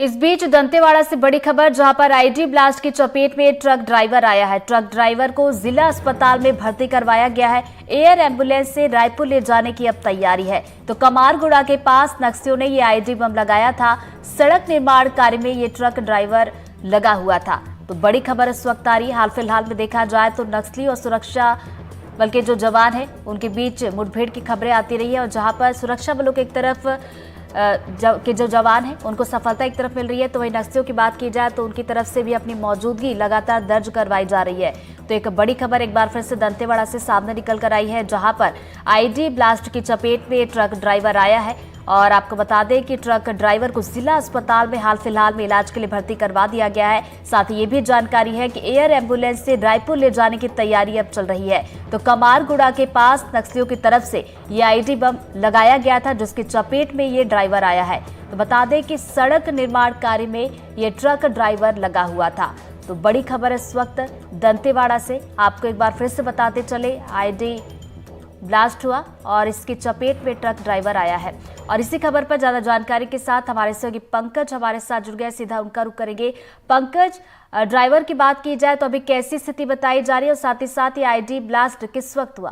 इस बीच दंतेवाड़ा से बड़ी खबर, जहां पर आईडी ब्लास्ट की चपेट में ट्रक ड्राइवर आया है। ट्रक ड्राइवर को जिला अस्पताल में भर्ती करवाया गया है। एयर एम्बुलेंस से रायपुर ले जाने की अब तैयारी है। तो कमारगुड़ा के पास नक्सलियों ने ये आईडी बम लगाया था। सड़क निर्माण कार्य में ये ट्रक ड्राइवर लगा हुआ था। तो बड़ी खबर इस वक्त आ रही है। हाल फिलहाल में देखा जाए तो नक्सली और सुरक्षा बल के जो जवान हैं उनके बीच मुठभेड़ की खबरें आती रही है, और जहां पर सुरक्षा बलों के एक तरफ के जो जवान हैं उनको सफलता एक तरफ मिल रही है, तो वहीं नक्सलियों की बात की जाए तो उनकी तरफ से भी अपनी मौजूदगी लगातार दर्ज करवाई जा रही है। तो एक बड़ी खबर एक बार फिर से दंतेवाड़ा से सामने निकल कर आई है, जहां पर आईडी ब्लास्ट की चपेट में ट्रक ड्राइवर आया है। और आपको बता दें कि ट्रक ड्राइवर को जिला अस्पताल में हाल फिलहाल में इलाज के लिए भर्ती करवा दिया गया है। साथ ही ये भी जानकारी है कि एयर एम्बुलेंस से रायपुर ले जाने की तैयारी अब चल रही है। तो कमारगुड़ा के पास नक्सलियों की तरफ से ये आईडी बम लगाया गया था, जिसकी चपेट में ये ड्राइवर आया है। तो बता दें कि सड़क निर्माण कार्य में ये ट्रक ड्राइवर लगा हुआ था। तो बड़ी खबर इस वक्त दंतेवाड़ा से आपको एक बार फिर से बताते चले, आईडी ब्लास्ट हुआ और इसकी चपेट में ट्रक ड्राइवर आया है। और इसी खबर पर ज्यादा जानकारी के साथ हमारे सहयोगी पंकज हमारे साथ जुड़ गए, सीधा उनका रुख करेंगे। पंकज, ड्राइवर की बात की जाए तो अभी कैसी स्थिति बताई जा रही है, और साथ ही साथ ये आईडी ब्लास्ट किस वक्त हुआ?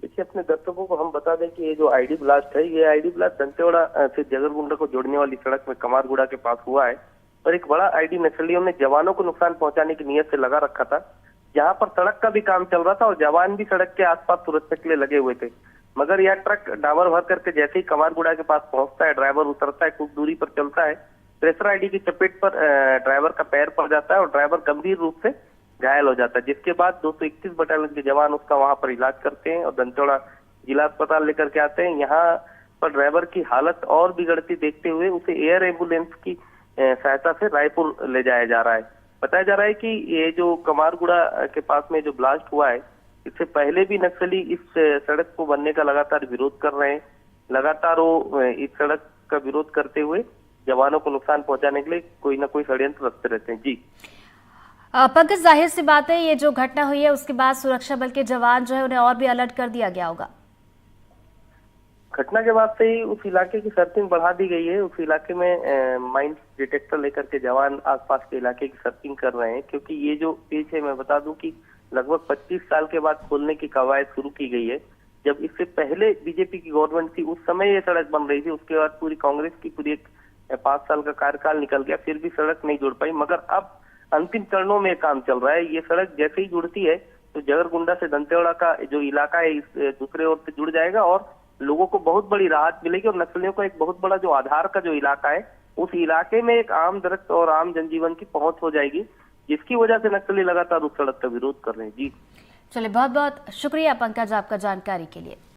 देखिए, अपने दर्शकों को हम बता दें कि ये जो आईडी ब्लास्ट है, ये आईडी ब्लास्ट दंतेवाड़ा से जगरगुंडा को जोड़ने वाली सड़क में कमारगुड़ा के पास हुआ है। और एक बड़ा आईडी नक्सलियों ने जवानों को नुकसान पहुंचाने की नीयत से लगा रखा था। जहां पर सड़क का भी काम चल रहा था और जवान भी सड़क के आसपास सुरक्षा के लिए लगे हुए थे। मगर यह ट्रक डामर भर करके जैसे ही कमारगुड़ा के पास पहुंचता है, ड्राइवर उतरता है, कुछ दूरी पर चलता है, ट्रेसर आईडी की चपेट पर ड्राइवर का पैर पड़ जाता है और ड्राइवर गंभीर रूप से घायल हो जाता है। जिसके बाद 231 बटालियन के जवान उसका वहां पर इलाज करते हैं और दंतेवाड़ा जिला अस्पताल लेकर के आते हैं। यहाँ पर ड्राइवर की हालत और बिगड़ती देखते हुए उसे एयर एम्बुलेंस की सहायता से रायपुर ले जाया जा रहा है। बताया जा रहा है कि ये जो कमारगुड़ा के पास में जो ब्लास्ट हुआ है, इससे पहले भी नक्सली इस सड़क को बनने का लगातार विरोध कर रहे हैं। लगातार वो इस सड़क का विरोध करते हुए जवानों को नुकसान पहुंचाने के लिए कोई ना कोई षड्यंत्र रचते रहते हैं। जी पंकज, जाहिर सी बात है ये जो घटना हुई है उसके बाद सुरक्षा बल के जवान जो है उन्हें और भी अलर्ट कर दिया गया होगा। घटना के बाद से ही उस इलाके की सर्चिंग बढ़ा दी गई है। उस इलाके में माइन डिटेक्टर लेकर के जवान आसपास के इलाके की सर्चिंग कर रहे हैं, क्योंकि ये जो पेज है, मैं बता दूं कि लगभग 25 साल के बाद खोलने की कवायद शुरू की गई है। जब इससे पहले बीजेपी की गवर्नमेंट थी, उस समय ये सड़क बन रही थी। उसके बाद पूरी कांग्रेस की पूरी 5 साल का कार्यकाल निकल गया, फिर भी सड़क नहीं जुड़ पाई। मगर अब अंतिम चरणों में काम चल रहा है। ये सड़क जैसे ही जुड़ती है तो जगरगुंडा से दंतेवाड़ा का जो इलाका है इस दूसरे ओर से जुड़ जाएगा और लोगों को बहुत बड़ी राहत मिलेगी। और नक्सलियों का एक बहुत बड़ा जो आधार का जो इलाका है, उस इलाके में एक आम दरख्त और आम जनजीवन की पहुंच हो जाएगी, जिसकी वजह से नक्सली लगातार उस सड़क का विरोध कर रहे हैं। जी चलिए, बहुत बहुत शुक्रिया पंकज आपका जानकारी के लिए।